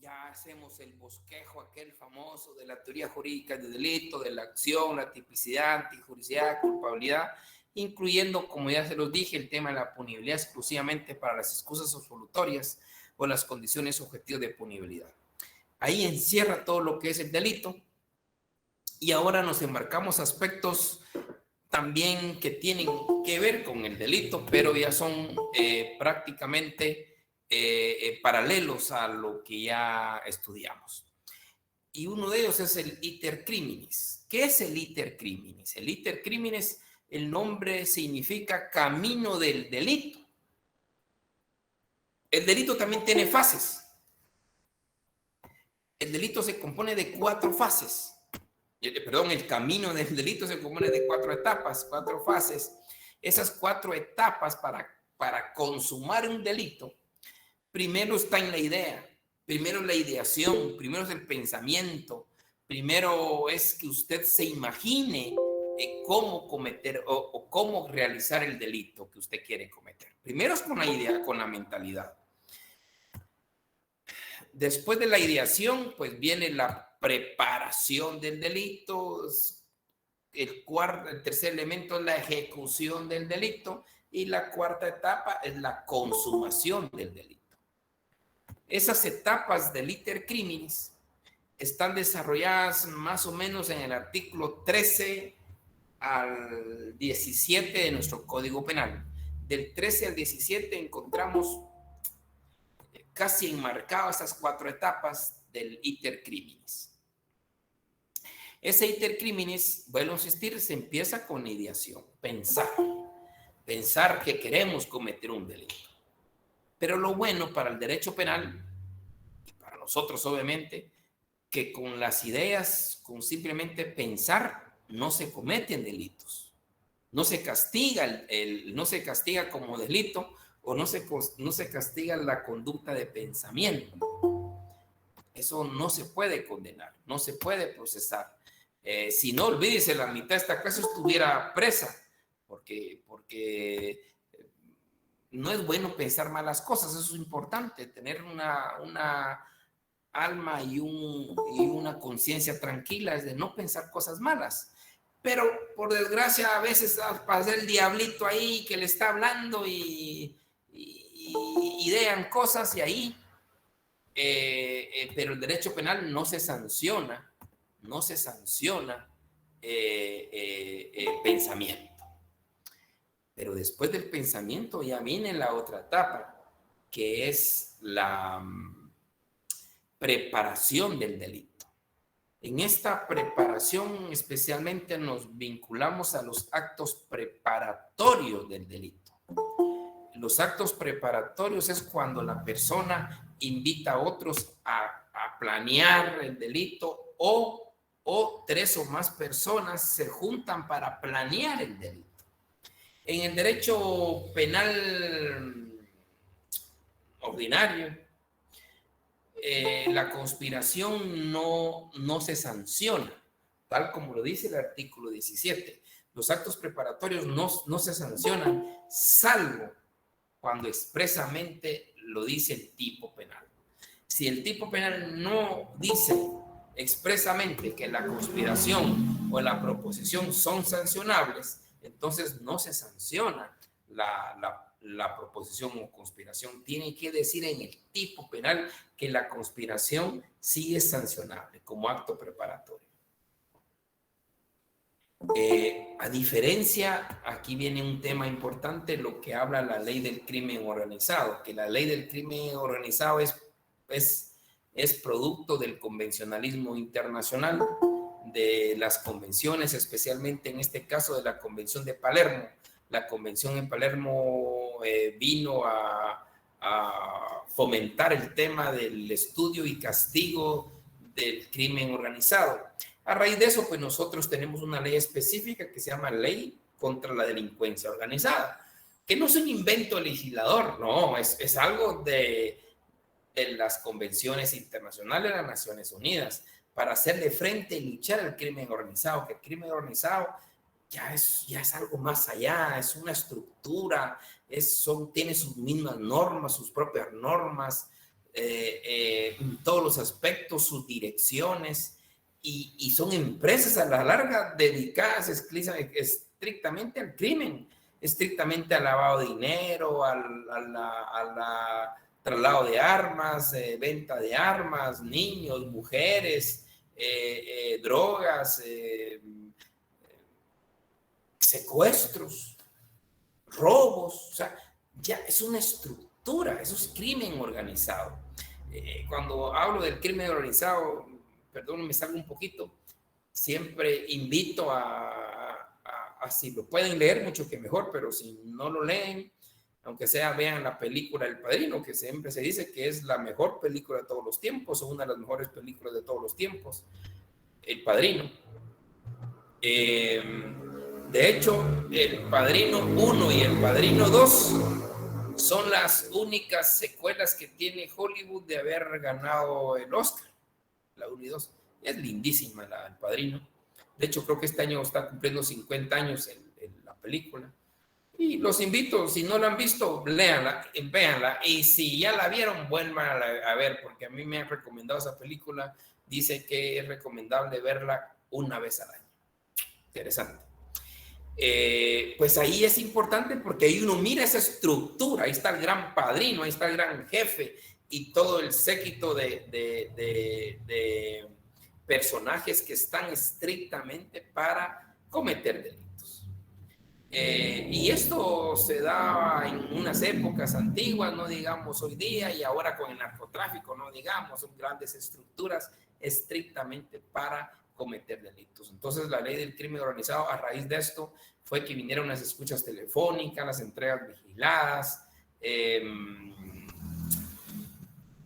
ya hacemos el bosquejo aquel famoso de la teoría jurídica del delito, de la acción, la tipicidad, antijuricidad, culpabilidad, incluyendo, como ya se los dije, el tema de la punibilidad exclusivamente para las excusas absolutorias o las condiciones objetivas de punibilidad. Ahí encierra todo lo que es el delito y ahora nos embarcamos aspectos también que tienen que ver con el delito, pero ya son prácticamente paralelos a lo que ya estudiamos. Y uno de ellos es el iter criminis. ¿Qué es el iter criminis? El iter criminis, el nombre significa camino del delito. El delito también tiene fases. El delito se compone de 4 fases. Perdón, el camino del delito se compone de 4 etapas, 4 fases. Esas 4 etapas para consumar un delito, primero está en la idea, primero es la ideación, primero es el pensamiento, primero es que usted se imagine cómo cometer o cómo realizar el delito que usted quiere cometer. Primero es con la idea, con la mentalidad. Después de la ideación, pues viene la preparación del delito. El tercer elemento es la ejecución del delito y la cuarta etapa es la consumación del delito. Esas etapas del iter criminis están desarrolladas más o menos en el artículo 13 al 17 de nuestro Código Penal. Del 13 al 17 encontramos casi enmarcadas estas 4 etapas del iter criminis. Ese iter criminis, vuelvo a insistir, se empieza con la ideación, pensar que queremos cometer un delito. Pero lo bueno para el derecho penal, y para nosotros obviamente, que con las ideas, con simplemente pensar, no se cometen delitos. No se castiga, no se castiga como delito o no se castiga la conducta de pensamiento. Eso no se puede condenar, no se puede procesar. Si no, olvídese, la mitad de esta clase estuviera presa, porque no es bueno pensar malas cosas, eso es importante, tener una alma y una conciencia tranquila, es de no pensar cosas malas. Pero por desgracia a veces pasa el diablito ahí que le está hablando y idean cosas y ahí, pero el derecho penal no se sanciona pensamiento. Pero después del pensamiento ya viene la otra etapa, que es la preparación del delito. En esta preparación especialmente nos vinculamos a los actos preparatorios del delito. Los actos preparatorios es cuando la persona invita a otros a planear el delito o 3 o más personas se juntan para planear el delito. En el derecho penal ordinario, la conspiración no se sanciona, tal como lo dice el artículo 17. Los actos preparatorios no se sancionan, salvo cuando expresamente lo dice el tipo penal. Si el tipo penal no dice expresamente que la conspiración o la proposición son sancionables, entonces no se sanciona la proposición o conspiración. Tiene que decir en el tipo penal que la conspiración sí es sancionable como acto preparatorio. A diferencia, aquí viene un tema importante, lo que habla la ley del crimen organizado, que la ley del crimen organizado es producto del convencionalismo internacional, de las convenciones, especialmente en este caso de la Convención de Palermo. La Convención en Palermo vino a fomentar el tema del estudio y castigo del crimen organizado. A raíz de eso, pues nosotros tenemos una ley específica que se llama Ley contra la Delincuencia Organizada, que no es un invento legislador, no, es algo de las convenciones internacionales de las Naciones Unidas para hacerle frente y luchar al crimen organizado, que el crimen organizado ya es algo más allá, es una estructura, tiene sus mismas normas, sus propias normas, todos los aspectos, sus direcciones, y son empresas a la larga dedicadas estrictamente al crimen, estrictamente al lavado de dinero, al traslado de armas, venta de armas, niños, mujeres, drogas, secuestros, robos. O sea, ya es una estructura, eso es crimen organizado. Cuando hablo del crimen organizado, perdón, me salgo un poquito, siempre invito a si lo pueden leer, mucho que mejor, pero si no lo leen, aunque sea, vean la película El Padrino, que siempre se dice que es la mejor película de todos los tiempos, o una de las mejores películas de todos los tiempos, El Padrino. De hecho, El Padrino 1 y El Padrino 2 son las únicas secuelas que tiene Hollywood de haber ganado el Oscar, la 1 y 2. Es lindísima El Padrino. De hecho, creo que este año está cumpliendo 50 años en la película. Y los invito, si no la han visto, léanla, véanla. Y si ya la vieron, vuelvan a ver, porque a mí me han recomendado esa película. Dice que es recomendable verla una vez al año. Interesante. Pues ahí es importante porque ahí uno mira esa estructura. Ahí está el gran padrino, ahí está el gran jefe y todo el séquito de personajes que están estrictamente para cometer delitos. Y esto se daba en unas épocas antiguas, no digamos hoy día, y ahora con el narcotráfico, no digamos, son grandes estructuras estrictamente para cometer delitos. Entonces la ley del crimen organizado, a raíz de esto, fue que vinieron las escuchas telefónicas, las entregas vigiladas,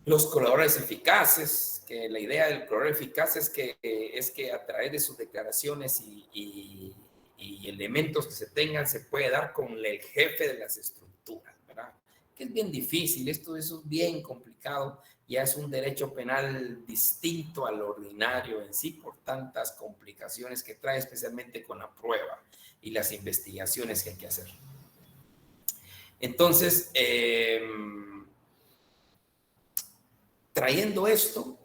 los colaboradores eficaces, que la idea del colaborador eficaz es que a través de sus declaraciones y elementos que se tengan, se puede dar con el jefe de las estructuras, ¿verdad? Que es bien difícil, esto es bien complicado, ya es un derecho penal distinto al ordinario en sí, por tantas complicaciones que trae, especialmente con la prueba y las investigaciones que hay que hacer. Entonces, trayendo esto,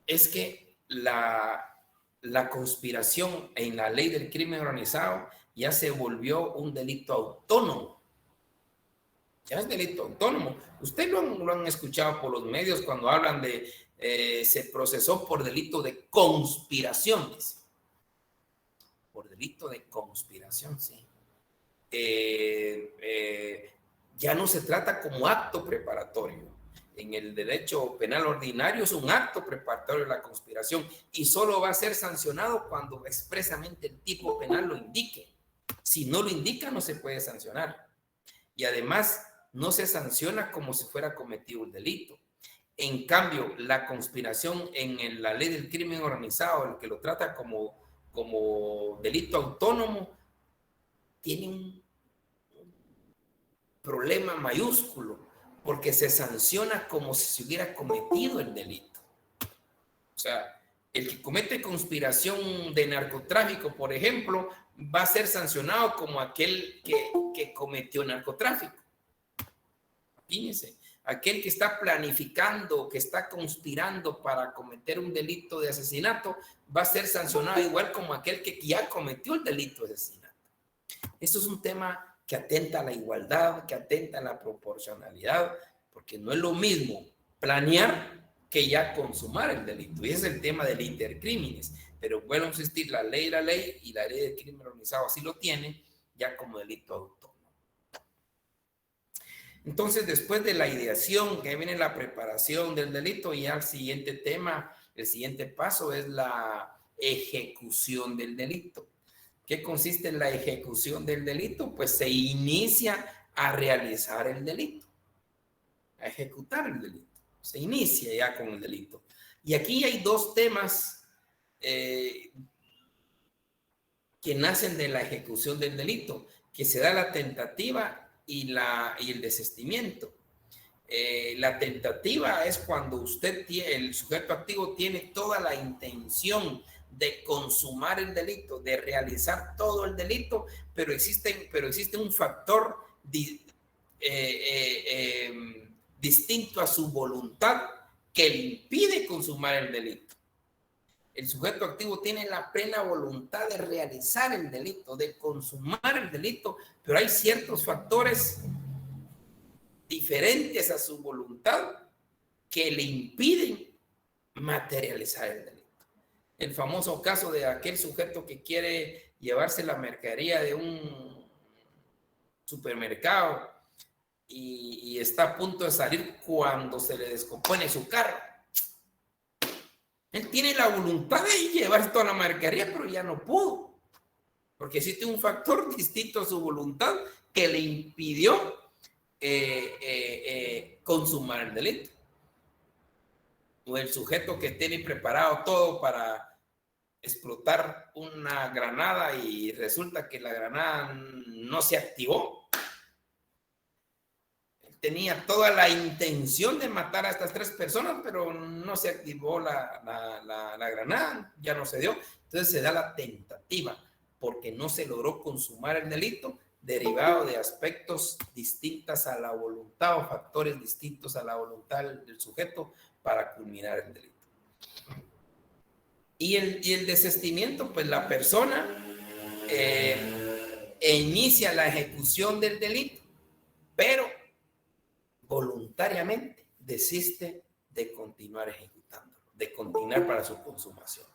es que la conspiración en la ley del crimen organizado ya se volvió un delito autónomo. Ya es delito autónomo. Ustedes lo han escuchado por los medios cuando hablan de se procesó por delito de conspiración. Por delito de conspiración, sí. Ya no se trata como acto preparatorio. En el derecho penal ordinario es un acto preparatorio de la conspiración y solo va a ser sancionado cuando expresamente el tipo penal lo indique. Si no lo indica, no se puede sancionar. Y además, no se sanciona como si fuera cometido un delito. En cambio, la conspiración en la ley del crimen organizado, el que lo trata como delito autónomo, tiene un problema mayúsculo, porque se sanciona como si se hubiera cometido el delito. O sea, el que comete conspiración de narcotráfico, por ejemplo, va a ser sancionado como aquel que cometió narcotráfico. Fíjense, aquel que está planificando, que está conspirando para cometer un delito de asesinato, va a ser sancionado igual como aquel que ya cometió el delito de asesinato. Esto es un tema que atenta a la igualdad, que atenta a la proporcionalidad, porque no es lo mismo planear que ya consumar el delito. Y ese es el tema del intercrímenes. Pero vuelvo a insistir, la ley y la ley del crimen organizado así lo tiene ya como delito autónomo. Entonces, después de la ideación, que viene la preparación del delito, ya el siguiente tema, el siguiente paso es la ejecución del delito. ¿Qué consiste en la ejecución del delito? Pues se inicia a realizar el delito, a ejecutar el delito. Se inicia ya con el delito. Y aquí hay dos temas que nacen de la ejecución del delito, que se da la tentativa y el desistimiento. La tentativa es cuando el sujeto activo tiene toda la intención de consumar el delito, de realizar todo el delito, pero existe un factor distinto a su voluntad que le impide consumar el delito. El sujeto activo tiene la plena voluntad de realizar el delito, de consumar el delito, pero hay ciertos factores diferentes a su voluntad que le impiden materializar el delito. El famoso caso de aquel sujeto que quiere llevarse la mercadería de un supermercado y está a punto de salir cuando se le descompone su carro. Él tiene la voluntad de llevarse toda la mercadería, pero ya no pudo, porque existe un factor distinto a su voluntad que le impidió consumar el delito. O el sujeto que tiene preparado todo para explotar una granada y resulta que la granada no se activó. Tenía toda la intención de matar a estas 3 personas, pero no se activó la granada, ya no se dio. Entonces se da la tentativa, porque no se logró consumar el delito, derivado de aspectos distintos a la voluntad o factores distintos a la voluntad del sujeto para culminar el delito. Y el desistimiento, pues la persona inicia la ejecución del delito, pero voluntariamente desiste de continuar ejecutándolo, de continuar para su consumación.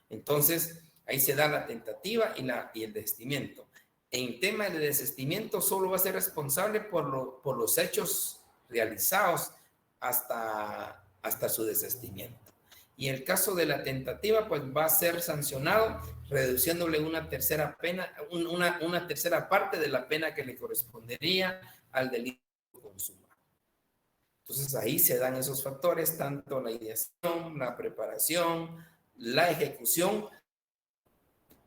Entonces, ahí se da la tentativa y el desistimiento. En tema de desistimiento, solo va a ser responsable por los hechos realizados hasta su desistimiento. Y en el caso de la tentativa, pues va a ser sancionado reduciéndole una tercera pena, una tercera parte de la pena que le correspondería al delito de consumo. Entonces ahí se dan esos factores, tanto la ideación, la preparación, la ejecución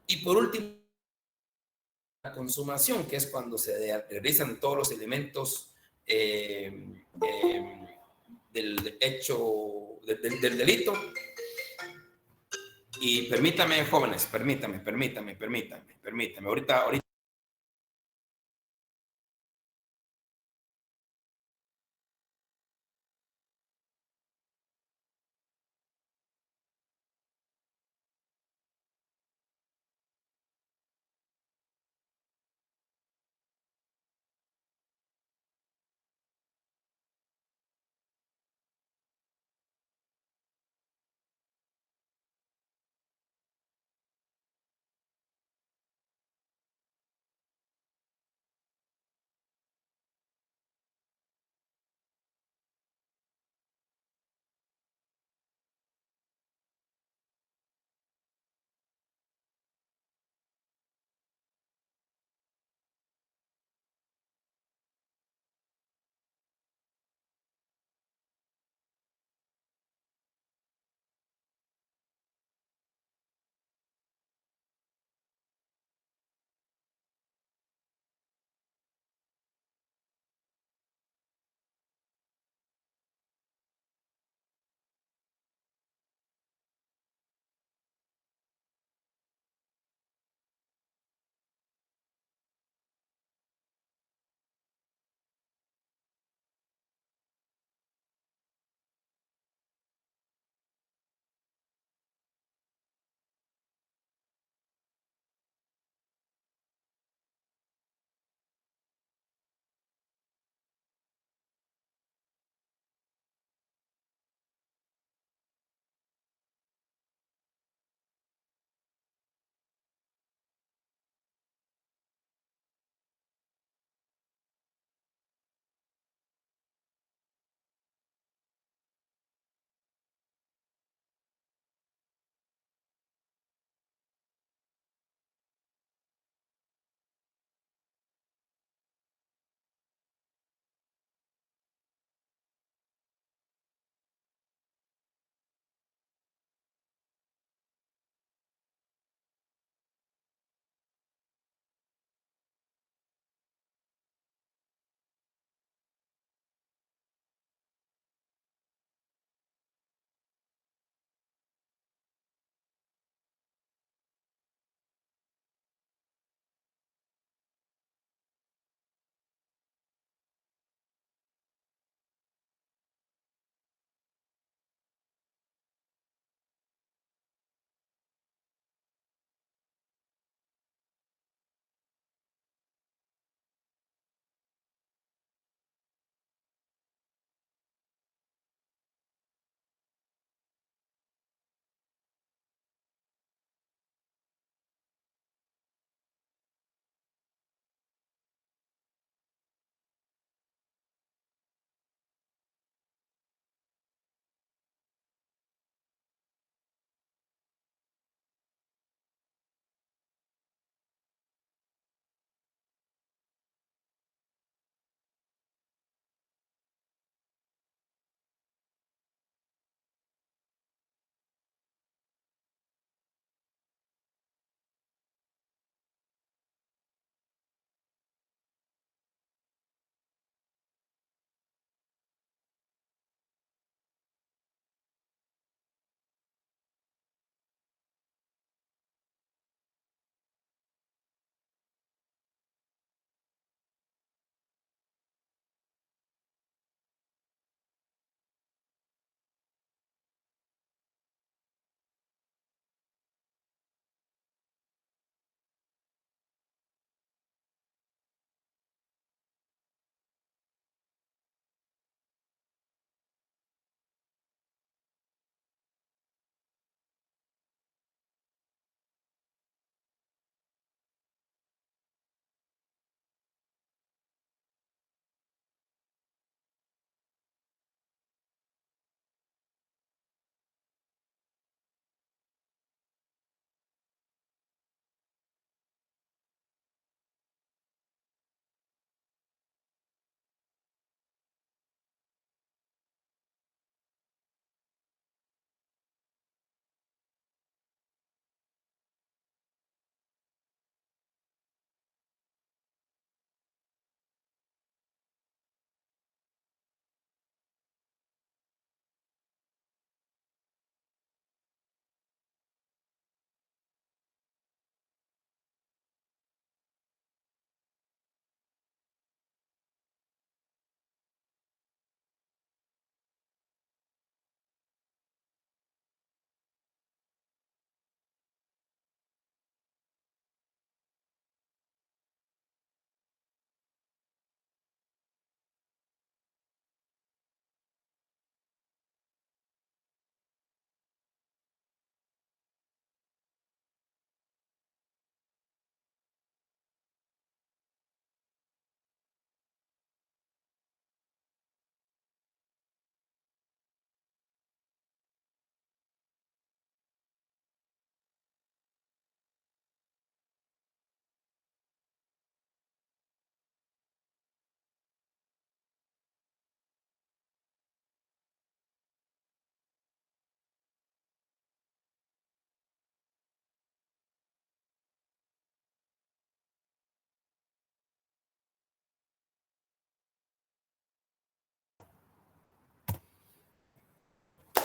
y por último la consumación, que es cuando se realizan todos los elementos del hecho, del delito. Y permítame, jóvenes, permítame. Ahorita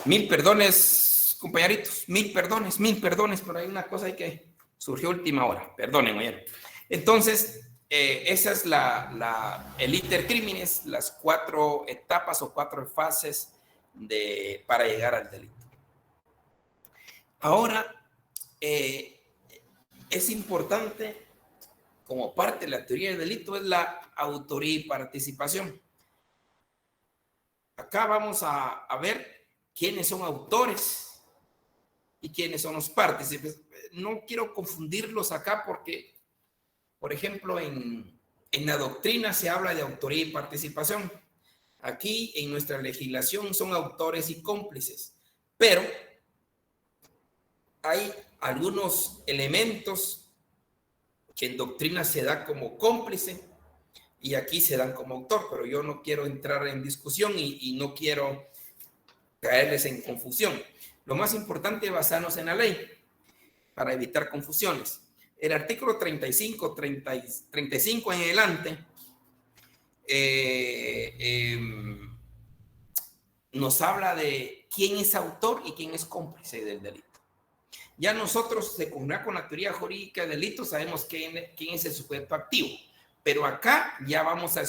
Mil perdones, compañeritos, mil perdones, pero hay una cosa ahí que surgió última hora. Perdonen, oye. Entonces, esa es el iter criminis, las 4 etapas o 4 fases para llegar al delito. Ahora, es importante, como parte de la teoría del delito, es la autoría y participación. Acá vamos a ver quiénes son autores y quiénes son los partícipes. No quiero confundirlos acá porque, por ejemplo, en la doctrina se habla de autoría y participación. Aquí en nuestra legislación son autores y cómplices, pero hay algunos elementos que en doctrina se da como cómplice y aquí se dan como autor, pero yo no quiero entrar en discusión y no quiero caerles en confusión. Lo más importante es basarnos en la ley para evitar confusiones. El artículo 35 en adelante nos habla de quién es autor y quién es cómplice del delito. Ya nosotros, con la teoría jurídica del delito, sabemos quién es el sujeto activo, pero acá ya vamos a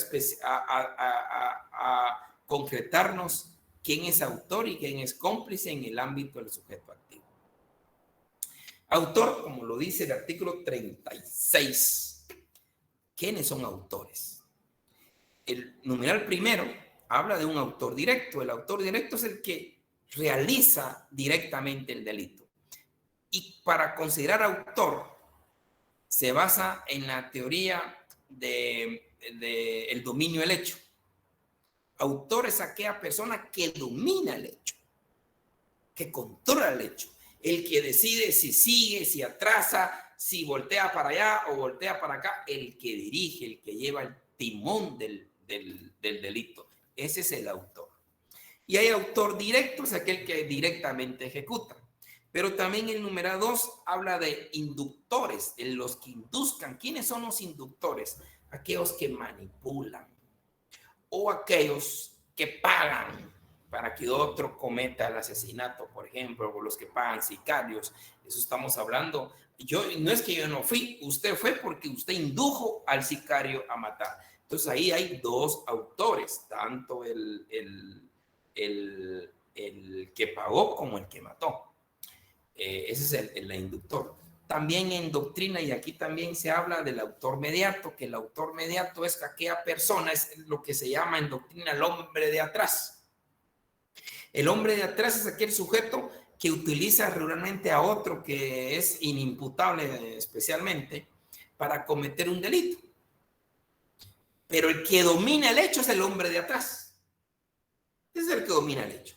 concretarnos quién es autor y quién es cómplice en el ámbito del sujeto activo. Autor, como lo dice el artículo 36. ¿Quiénes son autores? El numeral primero habla de un autor directo. El autor directo es el que realiza directamente el delito. Y para considerar autor, se basa en la teoría del dominio del hecho. Autor es aquella persona que domina el hecho, que controla el hecho, el que decide si sigue, si atrasa, si voltea para allá o voltea para acá, el que dirige, el que lleva el timón del delito. Ese es el autor. Y hay autor directo, es aquel que directamente ejecuta. Pero también el numeral 2 habla de inductores, de los que induzcan. ¿Quiénes son los inductores? Aquellos que manipulan o aquellos que pagan para que otro cometa el asesinato, por ejemplo, o los que pagan sicarios. Eso estamos hablando. No es que yo no fui, usted fue porque usted indujo al sicario a matar. Entonces ahí hay dos autores, tanto el que pagó como el que mató. Ese es el inductor. También en doctrina, y aquí también se habla del autor mediato, que el autor mediato es aquella persona, es lo que se llama en doctrina el hombre de atrás. El hombre de atrás es aquel sujeto que utiliza regularmente a otro que es inimputable especialmente para cometer un delito. Pero el que domina el hecho es el hombre de atrás. Es el que domina el hecho.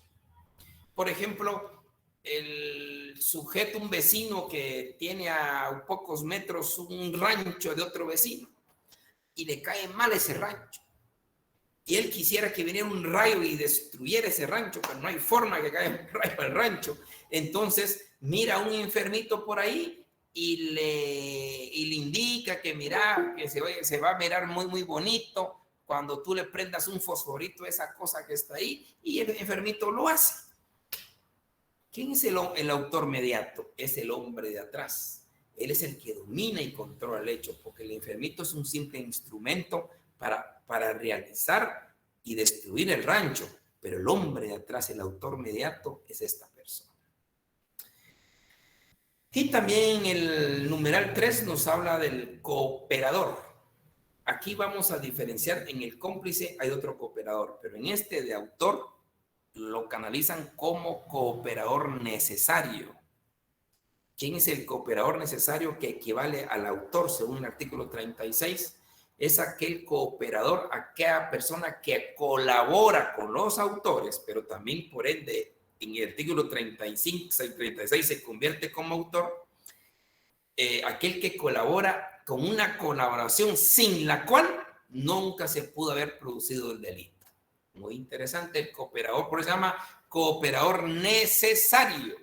Por ejemplo, el sujeto, un vecino que tiene a pocos metros un rancho de otro vecino y le cae mal ese rancho. Y él quisiera que viniera un rayo y destruyera ese rancho, pero no hay forma que caiga un rayo al rancho. Entonces mira a un enfermito por ahí y le indica que mira, que se va a mirar muy, muy bonito cuando tú le prendas un fosforito a esa cosa que está ahí, y el enfermito lo hace. ¿Quién es el autor mediato? Es el hombre de atrás. Él es el que domina y controla el hecho, porque el enfermito es un simple instrumento para realizar y destruir el rancho, pero el hombre de atrás, el autor mediato, es esta persona. Y también el numeral 3 nos habla del cooperador. Aquí vamos a diferenciar, en el cómplice hay otro cooperador, pero en este de autor lo canalizan como cooperador necesario. ¿Quién es el cooperador necesario que equivale al autor según el artículo 36? Es aquel cooperador, aquella persona que colabora con los autores, pero también por ende en el artículo 35 y 36 se convierte como autor, aquel que colabora con una colaboración sin la cual nunca se pudo haber producido el delito. Muy interesante el cooperador, por eso se llama cooperador necesario.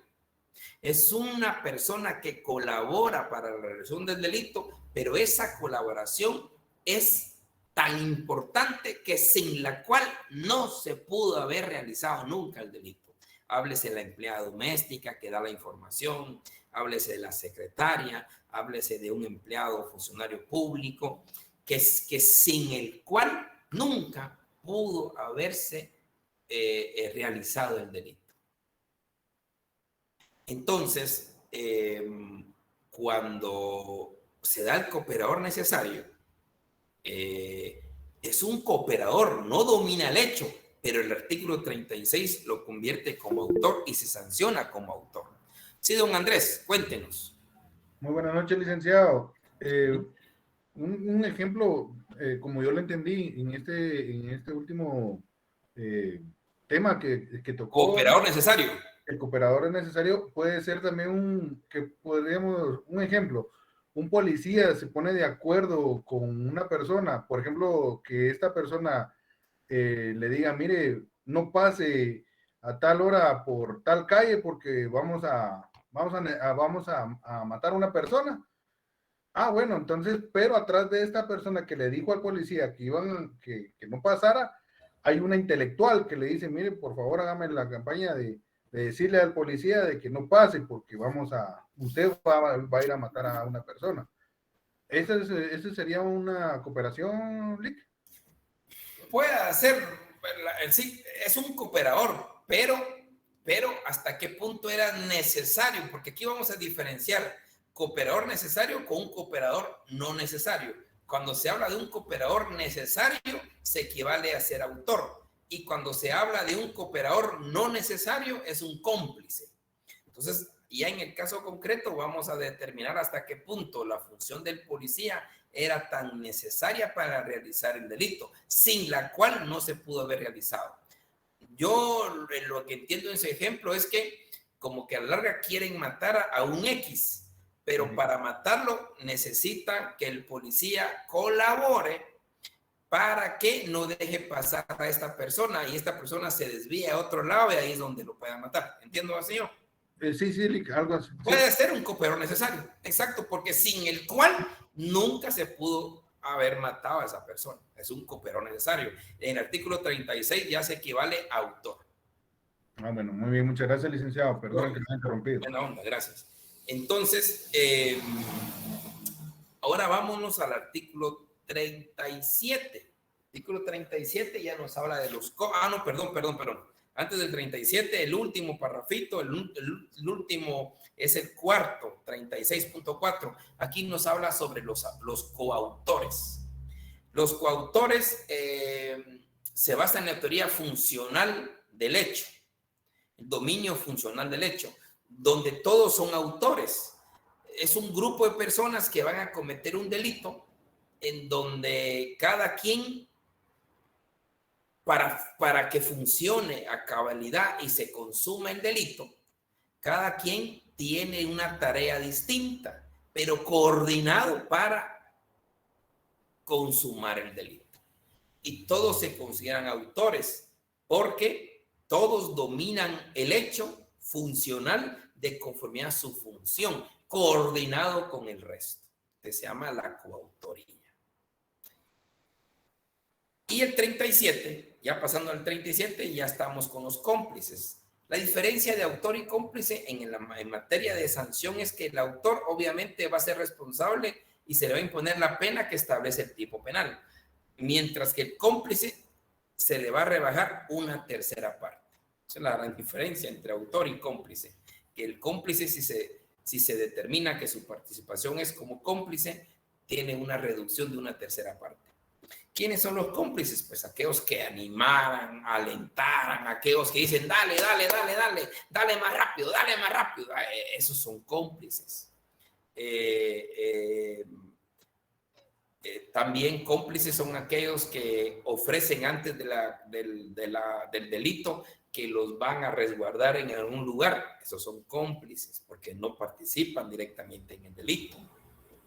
Es una persona que colabora para la realización del delito, pero esa colaboración es tan importante que sin la cual no se pudo haber realizado nunca el delito. háblese de la empleada doméstica que da la información, háblese de la secretaria, háblese de un empleado o funcionario público, que sin el cual nunca pudo haberse realizado el delito. Entonces, cuando se da el cooperador necesario, es un cooperador, no domina el hecho, pero el artículo 36 lo convierte como autor y se sanciona como autor. Sí, don Andrés, cuéntenos. Muy buenas noches, licenciado. Un ejemplo, como yo lo entendí en este último tema que tocó. Cooperador necesario. El cooperador es necesario, puede ser también un ejemplo, un policía se pone de acuerdo con una persona, por ejemplo, que esta persona le diga, mire, no pase a tal hora por tal calle porque vamos a matar a una persona. Ah, bueno, entonces, pero atrás de esta persona que le dijo al policía que no pasara, hay una intelectual que le dice, mire, por favor, hágame la campaña de decirle al policía de que no pase porque usted va a ir a matar a una persona. ¿Esa sería una cooperación, Lick? Puede ser, sí, es un cooperador, pero hasta qué punto era necesario, porque aquí vamos a diferenciar cooperador necesario con un cooperador no necesario. Cuando se habla de un cooperador necesario, se equivale a ser autor. Y cuando se habla de un cooperador no necesario, es un cómplice. Entonces, ya en el caso concreto, vamos a determinar hasta qué punto la función del policía era tan necesaria para realizar el delito, sin la cual no se pudo haber realizado. Yo lo que entiendo en ese ejemplo es que como que a la larga quieren matar a un X, pero para matarlo necesita que el policía colabore para que no deje pasar a esta persona y esta persona se desvíe a otro lado y ahí es donde lo puedan matar. ¿Entiendo, señor? Sí, algo así. Puede ser un cooperador necesario, exacto, porque sin el cual nunca se pudo haber matado a esa persona. Es un cooperador necesario. En el artículo 36 ya se equivale a autor. Ah, bueno, muy bien, muchas gracias, licenciado. Perdón que me haya interrumpido. Buena onda, gracias. Entonces, ahora vámonos al artículo 37. Artículo 37 ya nos habla de los... no, perdón. Antes del 37, el último parrafito, el último es el cuarto, 36.4. Aquí nos habla sobre los coautores. Los coautores se basan en la teoría funcional del hecho, el dominio funcional del hecho, donde todos son autores. Es un grupo de personas que van a cometer un delito en donde cada quien, para que funcione a cabalidad y se consuma el delito, cada quien tiene una tarea distinta, pero coordinado para consumar el delito. Y todos se consideran autores porque todos dominan el hecho funcional de conformidad a su función, coordinado con el resto, que se llama la coautoría. Y el 37, ya pasando al 37, ya estamos con los cómplices. La diferencia de autor y cómplice en materia de sanción es que el autor obviamente va a ser responsable y se le va a imponer la pena que establece el tipo penal, mientras que el cómplice se le va a rebajar una tercera parte. Esa es la gran diferencia entre autor y cómplice, que el cómplice, si se determina que su participación es como cómplice, tiene una reducción de una tercera parte. ¿Quiénes son los cómplices? Pues aquellos que animaran, alentaran, aquellos que dicen, dale más rápido. Esos son cómplices. También cómplices son aquellos que ofrecen antes del delito que los van a resguardar en algún lugar. Esos son cómplices porque no participan directamente en el delito.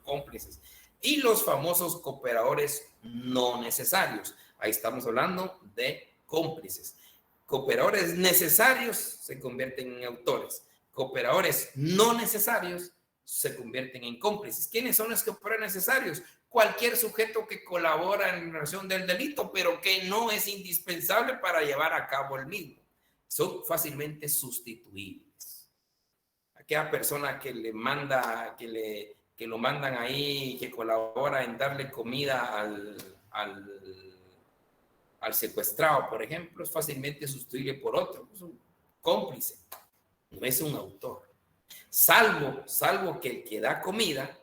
Cómplices. Y los famosos cooperadores no necesarios. Ahí estamos hablando de cómplices. Cooperadores necesarios se convierten en autores. Cooperadores no necesarios se convierten en cómplices. ¿Quiénes son los cooperadores necesarios? Cualquier sujeto que colabora en relación del delito, pero que no es indispensable para llevar a cabo el mismo. son fácilmente sustituibles. Aquella persona que le manda, que lo mandan ahí, que colabora en darle comida al secuestrado, por ejemplo, es fácilmente sustituible por otro, es un cómplice, no es un autor. Salvo que el que da comida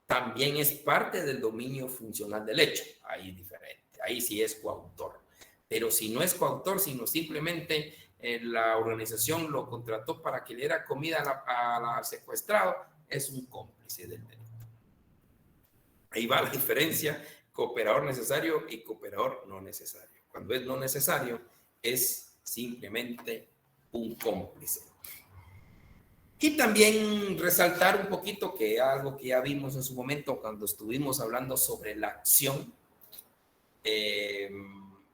también es parte del dominio funcional del hecho. Ahí es diferente, ahí sí es coautor. Pero si no es coautor, sino simplemente la organización lo contrató para que le diera comida al secuestrado, es un cómplice del delito. Ahí va la diferencia, cooperador necesario y cooperador no necesario. Cuando es no necesario, es simplemente un cómplice. Y también resaltar un poquito que algo que ya vimos en su momento cuando estuvimos hablando sobre la acción,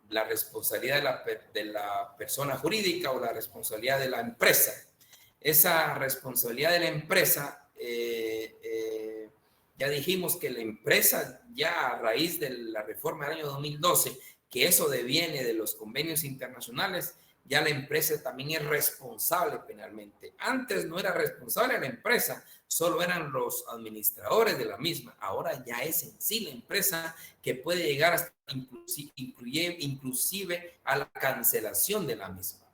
la responsabilidad de la persona jurídica o la responsabilidad de la empresa. Esa responsabilidad de la empresa, ya dijimos que la empresa ya a raíz de la reforma del año 2012, que eso deviene de los convenios internacionales, ya la empresa también es responsable penalmente. Antes no era responsable la empresa, solo eran los administradores de la misma. Ahora ya es en sí la empresa que puede llegar hasta inclusive a la cancelación de la misma.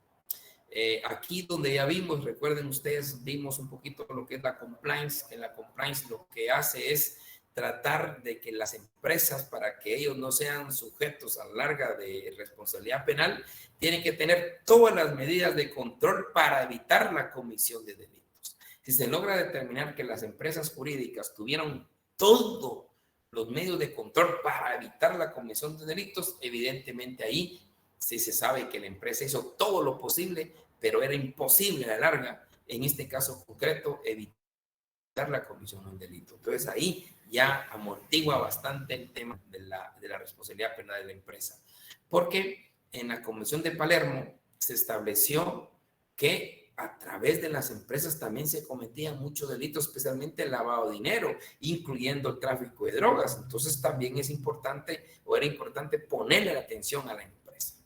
Aquí donde ya vimos, recuerden ustedes, vimos un poquito lo que es la compliance, que la compliance lo que hace es tratar de que las empresas, para que ellos no sean sujetos a larga de responsabilidad penal, tienen que tener todas las medidas de control para evitar la comisión de delitos. Si se logra determinar que las empresas jurídicas tuvieron todos los medios de control para evitar la comisión de delitos, evidentemente ahí sí se sabe que la empresa hizo todo lo posible, pero era imposible a la larga, en este caso concreto, evitar la comisión de un delito. Entonces ahí ya amortigua bastante el tema de la responsabilidad penal de la empresa. Porque en la Convención de Palermo se estableció que a través de las empresas también se cometían muchos delitos, especialmente el lavado de dinero, incluyendo el tráfico de drogas. Entonces también es importante, o era importante, ponerle la atención a la empresa.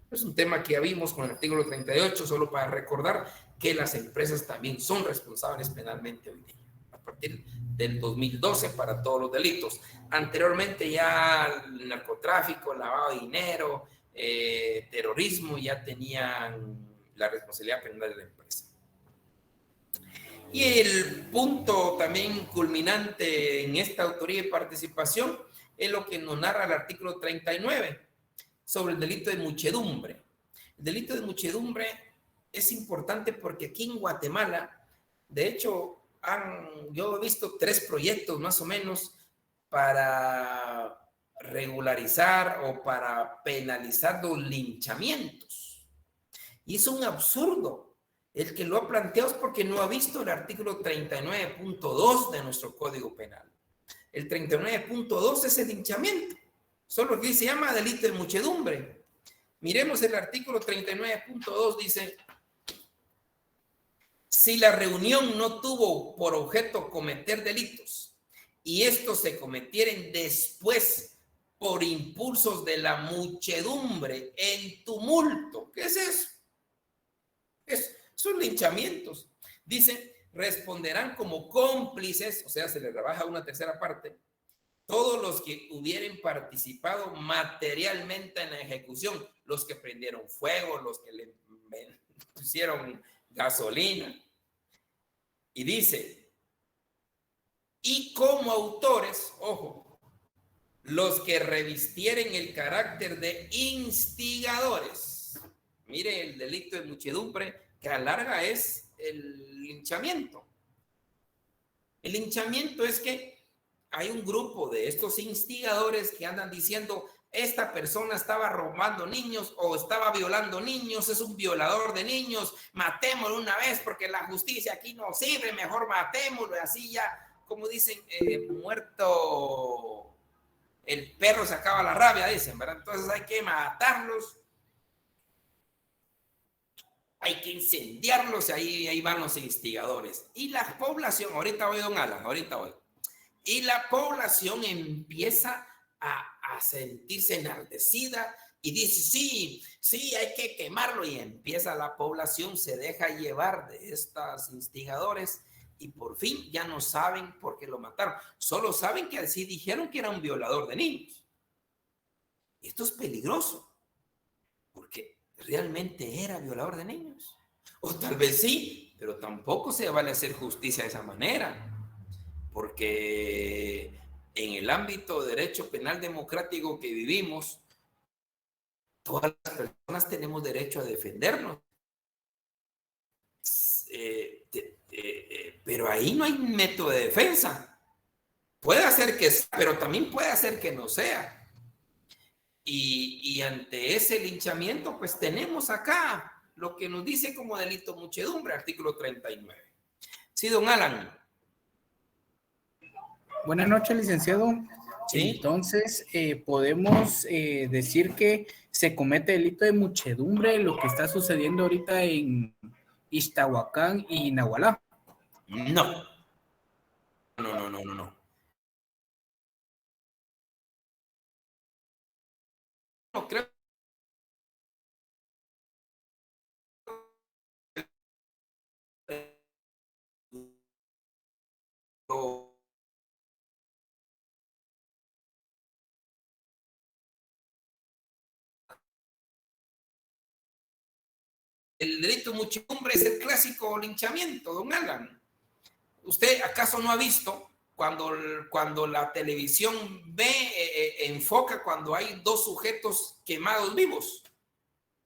Es un tema que ya vimos con el artículo 38, solo para recordar que las empresas también son responsables penalmente hoy día, a partir del 2012 para todos los delitos. Anteriormente ya el narcotráfico, lavado de dinero, terrorismo ya tenían la responsabilidad penal de la empresa. Y el punto también culminante en esta autoría y participación es lo que nos narra el artículo 39 sobre el delito de muchedumbre. El delito de muchedumbre es importante porque aquí en Guatemala, de hecho, yo he visto 3 proyectos más o menos para regularizar o para penalizar los linchamientos. Y es un absurdo. El que lo ha planteado es porque no ha visto el artículo 39.2 de nuestro Código Penal. El 39.2 es el linchamiento. Solo que se llama delito de muchedumbre. Miremos el artículo 39.2, dice: si la reunión no tuvo por objeto cometer delitos y estos se cometieren después por impulsos de la muchedumbre en tumulto. ¿Qué es eso? Son linchamientos. Dice, responderán como cómplices, o sea, se les rebaja una tercera parte, todos los que hubieran participado materialmente en la ejecución, los que prendieron fuego, los que le pusieron gasolina. Y dice, y como autores, ojo, los que revistieren el carácter de instigadores. Mire, el delito de muchedumbre que a la larga es el linchamiento. El linchamiento es que hay un grupo de estos instigadores que andan diciendo: esta persona estaba robando niños o estaba violando niños, es un violador de niños, matémoslo una vez porque la justicia aquí no sirve, mejor matémoslo. Y así ya, como dicen, muerto el perro se acaba la rabia, dicen, ¿verdad? Entonces hay que matarlos, hay que incendiarlos, y ahí van los instigadores. Y la población, ahorita voy, don Alan, ahorita voy. Y la población empieza a sentirse enardecida y dice, sí, sí, hay que quemarlo, y empieza la población, se deja llevar de estos instigadores, y por fin ya no saben por qué lo mataron. Solo saben que así dijeron que era un violador de niños. Esto es peligroso, porque realmente era violador de niños. O tal vez sí, pero tampoco se vale hacer justicia de esa manera, porque en el ámbito de derecho penal democrático que vivimos, todas las personas tenemos derecho a defendernos. Pero ahí no hay método de defensa. Puede hacer que sea, pero también puede hacer que no sea. Y ante ese linchamiento, pues tenemos acá lo que nos dice como delito muchedumbre, artículo 39. Sí, don Alan. Buenas noches, licenciado. Sí. Entonces, podemos decir que se comete delito de muchedumbre, lo que está sucediendo ahorita en Ixtahuacán y Nahualá. No. No. No creo. El delito de muchedumbre es el clásico linchamiento, don Alan. ¿Usted acaso no ha visto cuando la televisión enfoca cuando hay dos sujetos quemados vivos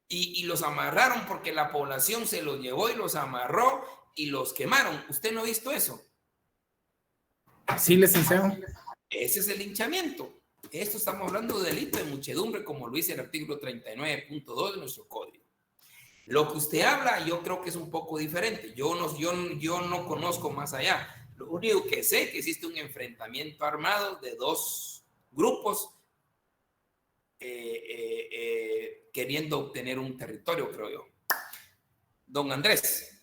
y los amarraron porque la población se los llevó y los amarró y los quemaron? ¿Usted no ha visto eso? Sí, licenciado. Ese es el linchamiento. Esto estamos hablando de delito de muchedumbre, como lo dice el artículo 39.2 de nuestro código. Lo que usted habla, yo creo que es un poco diferente. Yo no conozco más allá. Lo único que sé es que existe un enfrentamiento armado de dos grupos queriendo obtener un territorio, creo yo. Don Andrés.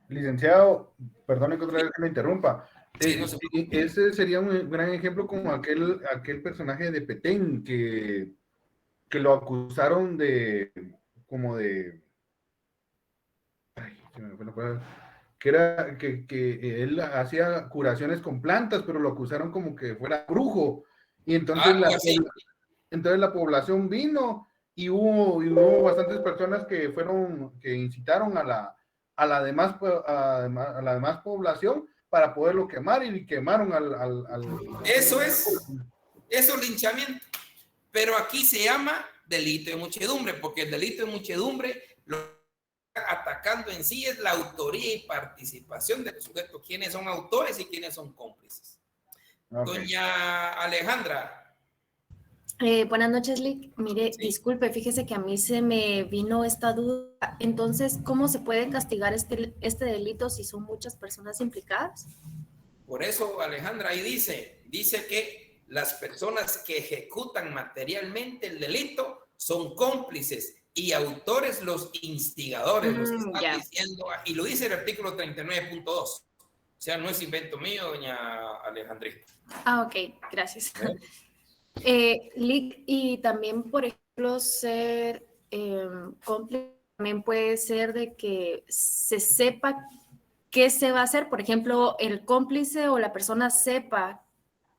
Licenciado, perdone que otra vez que me interrumpa. Sí, no ese sería un gran ejemplo como aquel personaje de Petén que lo acusaron ay, se me fue la palabra, que era que él hacía curaciones con plantas, pero lo acusaron como que fuera brujo. Y entonces entonces la población vino y hubo bastantes personas que incitaron a la demás población para poderlo quemar, y quemaron Eso es linchamiento. Pero aquí se llama delito de muchedumbre, porque el delito de muchedumbre lo atacando en sí es la autoría y participación del sujeto, quiénes son autores y quiénes son cómplices. Okay. Doña Alejandra. Buenas noches, Lick. Mire, sí. Disculpe, fíjese que a mí se me vino esta duda. Entonces, ¿cómo se puede castigar este delito si son muchas personas implicadas? Por eso, Alejandra, ahí dice que las personas que ejecutan materialmente el delito son cómplices y autores los instigadores, los que están diciendo, y lo dice el artículo 39.2. O sea, no es invento mío, doña Alejandrita. Ok, gracias. Y también, por ejemplo, ser cómplice también puede ser de que se sepa qué se va a hacer. Por ejemplo, el cómplice o la persona sepa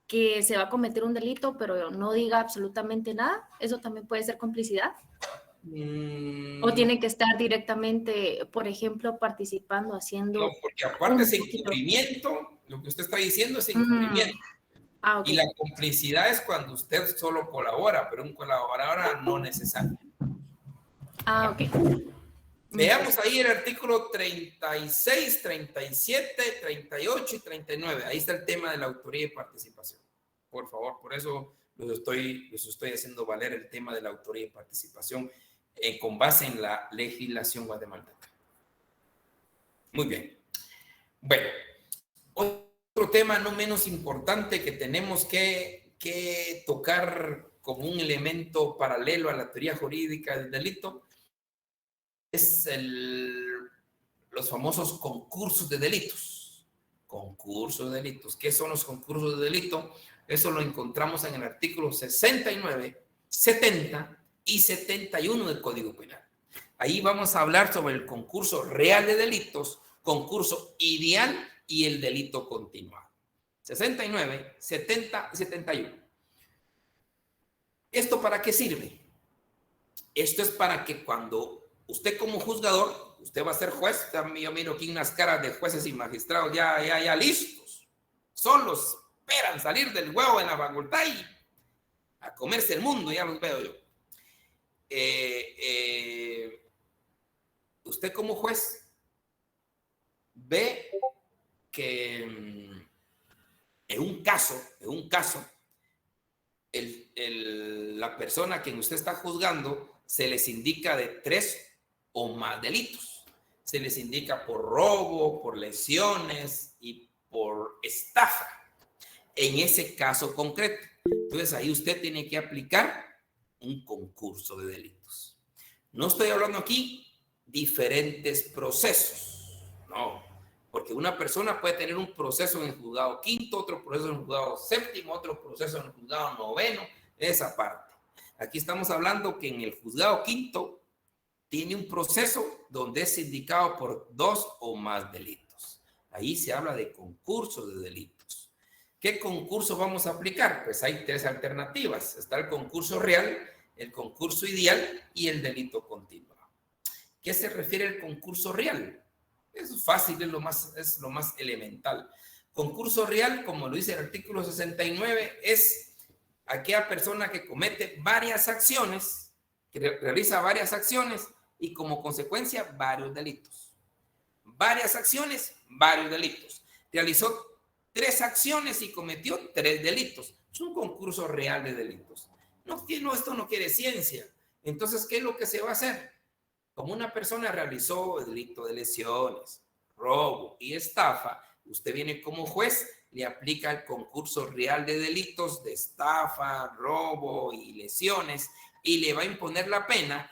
que se va a cometer un delito, pero no diga absolutamente nada. ¿Eso también puede ser complicidad? ¿O tiene que estar directamente, por ejemplo, participando, haciendo? No, porque aparte es encubrimiento, lo que usted está diciendo es encubrimiento. Okay. Y la complicidad es cuando usted solo colabora, pero un colaborador no necesario. Ok. Veamos ahí el artículo 36, 37, 38 y 39. Ahí está el tema de la autoría y participación. Por favor, por eso los estoy haciendo valer el tema de la autoría y participación con base en la legislación guatemalteca. Muy bien. Bueno, otro tema no menos importante que tenemos que tocar como un elemento paralelo a la teoría jurídica del delito es los famosos concursos de delitos. Concursos de delitos. ¿Qué son los concursos de delito? Eso lo encontramos en el artículo 69, 70 y 71 del Código Penal. Ahí vamos a hablar sobre el concurso real de delitos, concurso ideal y el delito continuado. 69, 70, 71. ¿Esto para qué sirve? Esto es para que cuando usted como juzgador, usted va a ser juez, yo miro aquí unas caras de jueces y magistrados ya listos, solos, esperan salir del huevo en la facultad y a comerse el mundo, ya los veo yo. Usted como juez ve que en un caso, la persona a quien usted está juzgando se les indica de 3 o más delitos. Se les indica por robo, por lesiones y por estafa. En ese caso concreto. Entonces ahí usted tiene que aplicar un concurso de delitos. No estoy hablando aquí diferentes procesos. No. Porque una persona puede tener un proceso en el juzgado quinto, otro proceso en el juzgado séptimo, otro proceso en el juzgado noveno, esa parte. Aquí estamos hablando que en el juzgado quinto tiene un proceso donde es indicado por 2 o más delitos. Ahí se habla de concurso de delitos. ¿Qué concurso vamos a aplicar? Pues hay 3 alternativas. Está el concurso real, el concurso ideal y el delito continuado. ¿Qué se refiere al concurso real? Es fácil, es lo más elemental. Concurso real, como lo dice el artículo 69, es aquella persona que comete varias acciones, que realiza varias acciones y como consecuencia varios delitos. Varias acciones, varios delitos. Realizó 3 acciones y cometió 3 delitos. Es un concurso real de delitos. No, esto no quiere ciencia. Entonces, ¿qué es lo que se va a hacer? Como una persona realizó el delito de lesiones, robo y estafa, usted viene como juez, le aplica el concurso real de delitos de estafa, robo y lesiones y le va a imponer la pena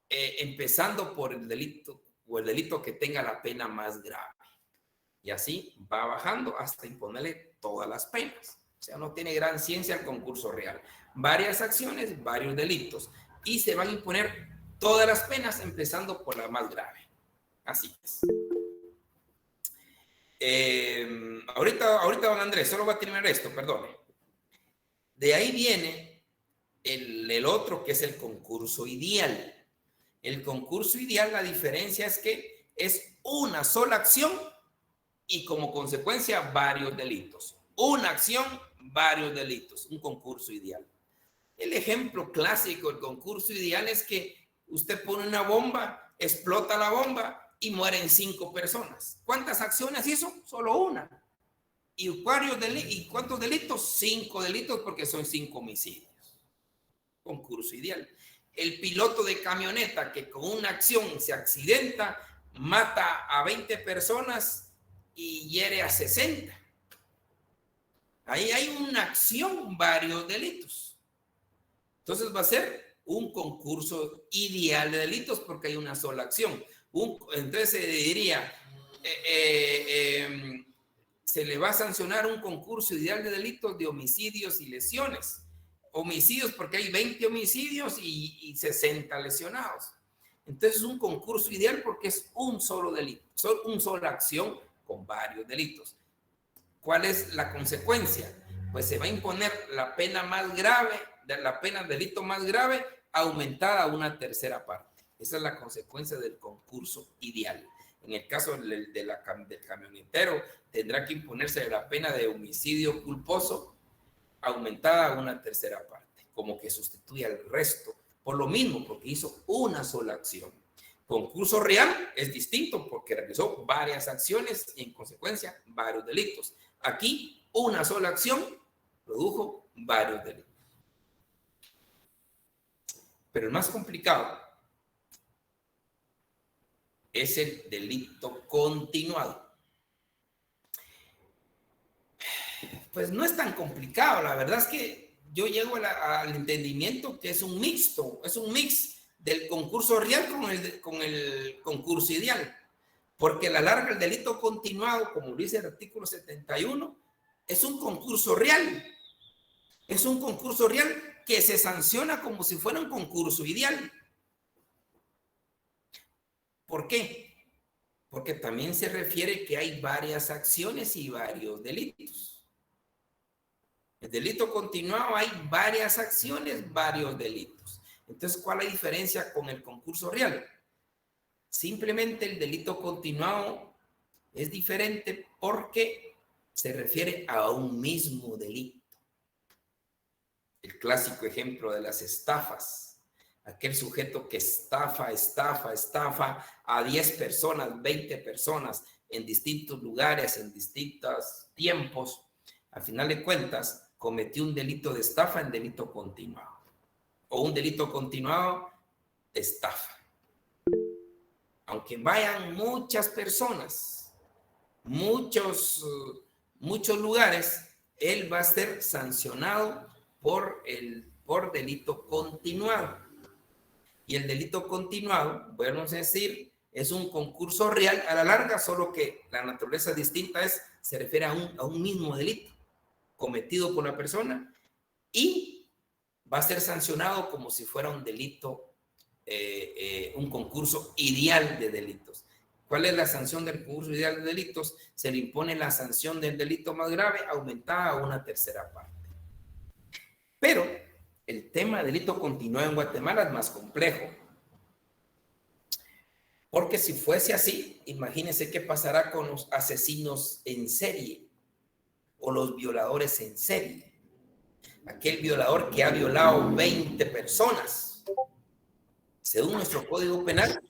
empezando por el delito que tenga la pena más grave. Y así va bajando hasta imponerle todas las penas. O sea, no tiene gran ciencia el concurso real. Varias acciones, varios delitos y se van a imponer todas las penas, empezando por la más grave. Así es. Ahorita, don Andrés, solo va a terminar esto, perdone. De ahí viene el otro, que es el concurso ideal. El concurso ideal, la diferencia es que es una sola acción y como consecuencia varios delitos. Una acción, varios delitos. Un concurso ideal. El ejemplo clásico del concurso ideal es que usted pone una bomba, explota la bomba y mueren 5 personas. ¿Cuántas acciones hizo? Solo una. ¿Y cuántos delitos? 5 delitos porque son 5 homicidios. Concurso ideal. El piloto de camioneta que con una acción se accidenta, mata a 20 personas y hiere a 60. Ahí hay una acción, varios delitos. Entonces va a ser un concurso ideal de delitos porque hay una sola acción. Entonces se diría, se le va a sancionar un concurso ideal de delitos de homicidios y lesiones. Homicidios porque hay 20 homicidios y 60 lesionados. Entonces es un concurso ideal porque es un solo delito, una sola acción con varios delitos. ¿Cuál es la consecuencia? Pues se va a imponer la pena más grave, la pena del delito más grave, aumentada a una tercera parte. Esa es la consecuencia del concurso ideal. En el caso del camionetero, tendrá que imponerse la pena de homicidio culposo aumentada a una tercera parte, como que sustituye al resto, por lo mismo, porque hizo una sola acción. Concurso real es distinto porque realizó varias acciones y en consecuencia varios delitos. Aquí, una sola acción produjo varios delitos. Pero el más complicado es el delito continuado. Pues no es tan complicado, la verdad es que yo llego al entendimiento que es un mix del concurso real con el concurso ideal, porque a la larga el delito continuado, como dice el artículo 71, es un concurso real que se sanciona como si fuera un concurso ideal. ¿Por qué? Porque también se refiere que hay varias acciones y varios delitos. El delito continuado hay varias acciones, varios delitos. Entonces, ¿cuál es la diferencia con el concurso real? Simplemente el delito continuado es diferente porque se refiere a un mismo delito. El clásico ejemplo de las estafas. Aquel sujeto que estafa a 10 personas, 20 personas en distintos lugares, en distintos tiempos, al final de cuentas, cometió un delito de estafa en delito continuado. O un delito continuado de estafa. Aunque vayan muchas personas, muchos lugares, él va a ser sancionado por delito continuado. Y el delito continuado, bueno, es decir, es un concurso real a la larga, solo que la naturaleza distinta se refiere a un mismo delito cometido por la persona y va a ser sancionado como si fuera un delito, un concurso ideal de delitos. ¿Cuál es la sanción del concurso ideal de delitos? Se le impone la sanción del delito más grave aumentada a una tercera parte. Pero el tema de delito continuado en Guatemala es más complejo. Porque si fuese así, imagínense qué pasará con los asesinos en serie o los violadores en serie. Aquel violador que ha violado 20 personas. Según nuestro Código Penal,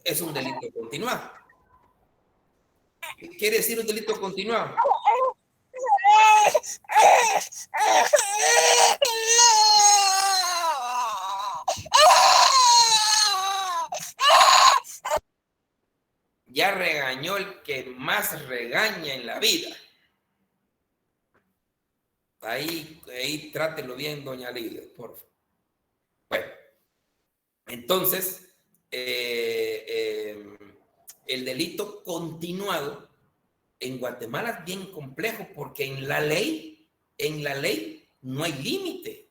es un delito continuado. ¿Qué quiere decir un delito continuado? Ya regañó el que más regaña en la vida. Ahí trátelo bien, doña Lidia, por favor. Bueno, entonces, el delito continuado en Guatemala es bien complejo porque en la ley no hay límite.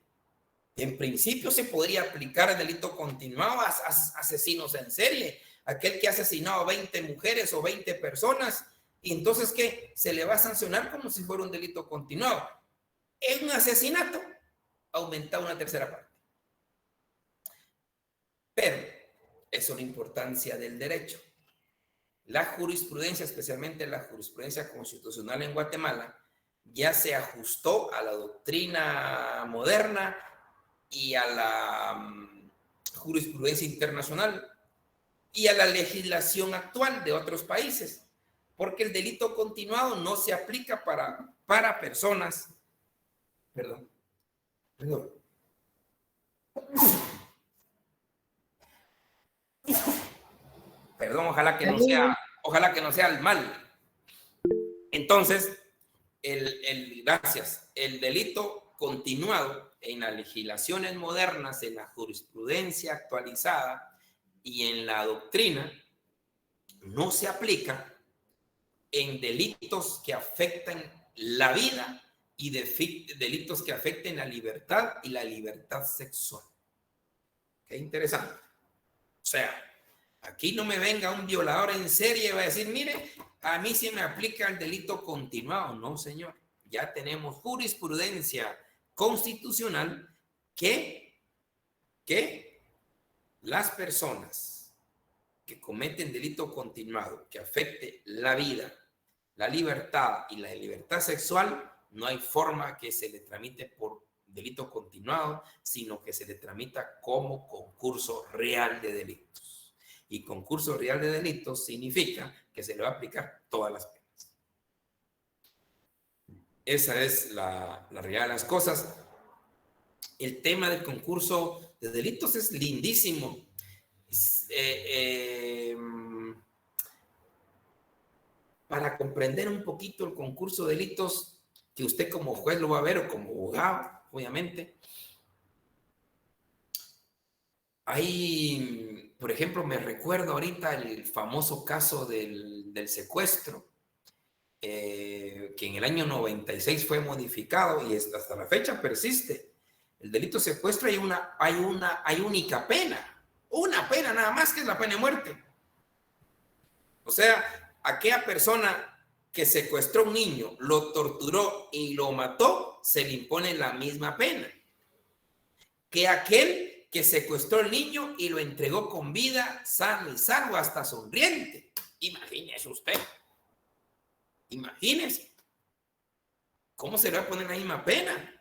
En principio se podría aplicar el delito continuado a asesinos en serie, aquel que ha asesinado a 20 mujeres o 20 personas, y entonces ¿qué? Se le va a sancionar como si fuera un delito continuado. En un asesinato aumenta una tercera parte. Pero eso es la importancia del derecho. La jurisprudencia, especialmente la jurisprudencia constitucional en Guatemala, ya se ajustó a la doctrina moderna y a la jurisprudencia internacional y a la legislación actual de otros países, porque el delito continuado no se aplica para personas. Perdón. Perdón, ojalá que no sea el mal. Entonces, gracias. El delito continuado en las legislaciones modernas, en la jurisprudencia actualizada y en la doctrina, no se aplica en delitos que afectan la vida y delitos que afecten la libertad y la libertad sexual. Qué interesante. O sea, aquí no me venga un violador en serie y va a decir, mire, a mí sí me aplica el delito continuado. No, señor. Ya tenemos jurisprudencia constitucional que las personas que cometen delito continuado que afecte la vida, la libertad y la libertad sexual, no hay forma que se le tramite por delito continuado, sino que se le tramita como concurso real de delitos. Y concurso real de delitos significa que se le va a aplicar todas las penas. Esa es la realidad de las cosas. El tema del concurso de delitos es lindísimo. Para comprender un poquito el concurso de delitos, que usted como juez lo va a ver o como abogado, obviamente. Hay, por ejemplo, me recuerdo ahorita el famoso caso del secuestro, que en el año 96 fue modificado y hasta la fecha persiste. El delito de secuestro hay única pena. Una pena nada más, que es la pena de muerte. O sea, aquella persona que secuestró a un niño, lo torturó y lo mató, se le impone la misma pena que aquel que secuestró al niño y lo entregó con vida, sano y salvo, hasta sonriente. Imagínese usted. Imagínese. ¿Cómo se le va a poner la misma pena?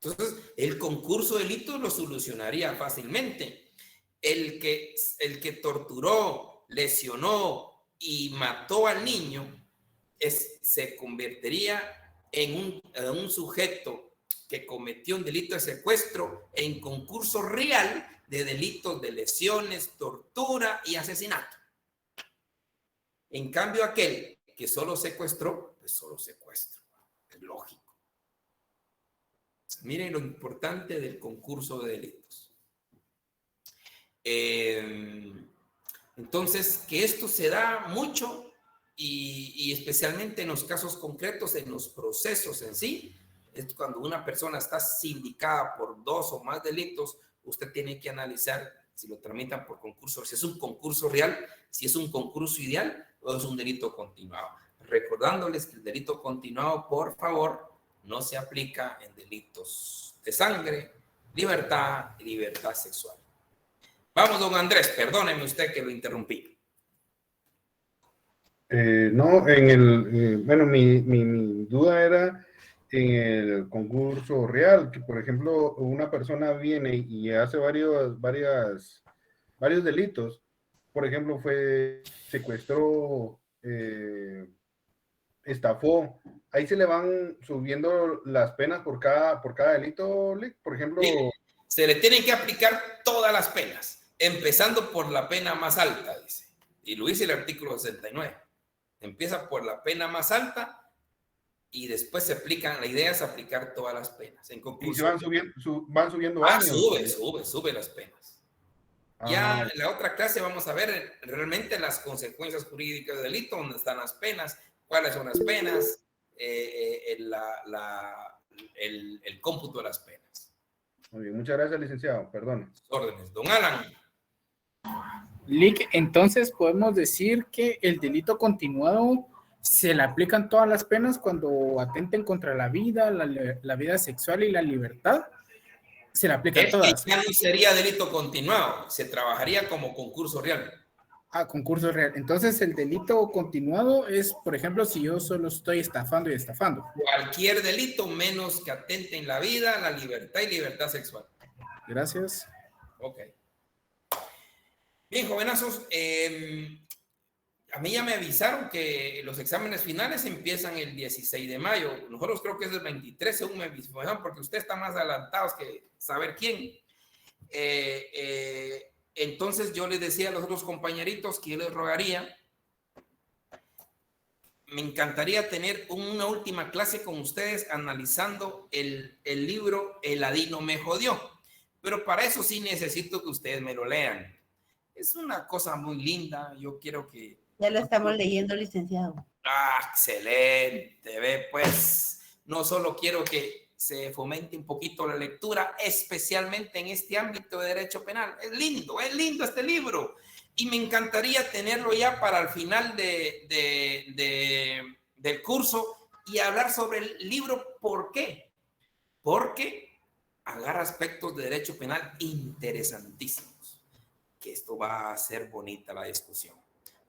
Entonces, el concurso de delitos lo solucionaría fácilmente. El que torturó, lesionó y mató al niño se convertiría en un sujeto que cometió un delito de secuestro en concurso real de delitos de lesiones, tortura y asesinato. En cambio, aquel que solo secuestró, pues solo secuestro. Es lógico. Miren lo importante del concurso de delitos. Entonces, que esto se da mucho y especialmente en los casos concretos, en los procesos en sí, es cuando una persona está sindicada por 2 o más delitos, usted tiene que analizar si lo tramitan por concurso, si es un concurso real, si es un concurso ideal o es un delito continuado. Recordándoles que el delito continuado, por favor, no se aplica en delitos de sangre, libertad y libertad sexual. Vamos, don Andrés, perdóneme usted que lo interrumpí. No, bueno, mi duda era en el concurso real, que por ejemplo una persona viene y hace varios delitos, por ejemplo secuestró, estafó, ahí se le van subiendo las penas por cada delito, por ejemplo. Sí, se le tienen que aplicar todas las penas, empezando por la pena más alta, dice, y lo dice el artículo 69. Empieza por la pena más alta y después se aplican, la idea es aplicar todas las penas. En concurso, y se van subiendo años. Sube las penas. Ya en la otra clase vamos a ver realmente las consecuencias jurídicas del delito, dónde están las penas, cuáles son las penas, el cómputo de las penas. Muy bien, muchas gracias, licenciado. Perdón. Órdenes. Don Alan. Lic, entonces podemos decir que el delito continuado se le aplican todas las penas cuando atenten contra la vida, la vida sexual y la libertad. Se le aplican todas. Ya no sería delito continuado, se trabajaría como concurso real. Concurso real. Entonces el delito continuado es, por ejemplo, si yo solo estoy estafando y estafando. Cualquier delito menos que atente en la vida, la libertad y libertad sexual. Gracias. Ok. Bien, jovenazos, a mí ya me avisaron que los exámenes finales empiezan el 16 de mayo. Nosotros creo que es el 23, según me avisaron, porque usted está más adelantados que saber quién. Entonces yo les decía a los otros compañeritos que yo les rogaría, me encantaría tener una última clase con ustedes analizando el libro El Ladino me jodió. Pero para eso sí necesito que ustedes me lo lean. Es una cosa muy linda, yo quiero que... Ya lo estamos leyendo, licenciado. Excelente, ve, pues, no solo quiero que se fomente un poquito la lectura, especialmente en este ámbito de derecho penal. Es lindo este libro, y me encantaría tenerlo ya para el final del curso y hablar sobre el libro. ¿Por qué? Porque agarra aspectos de derecho penal interesantísimos, que esto va a ser bonita la discusión.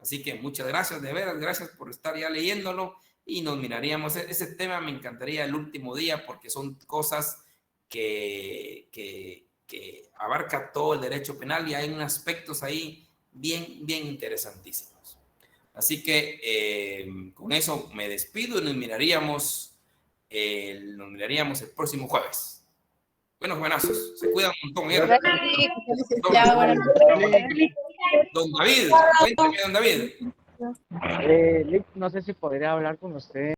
Así que muchas gracias, de veras, gracias por estar ya leyéndolo y nos miraríamos. Ese tema me encantaría el último día porque son cosas que abarca todo el derecho penal y hay unos aspectos ahí bien interesantísimos. Así que con eso me despido y nos miraríamos el próximo jueves. Bueno, buenazos, se cuidan un montón. Don David, cuéntame, don David. Lic, no sé si podría hablar con usted.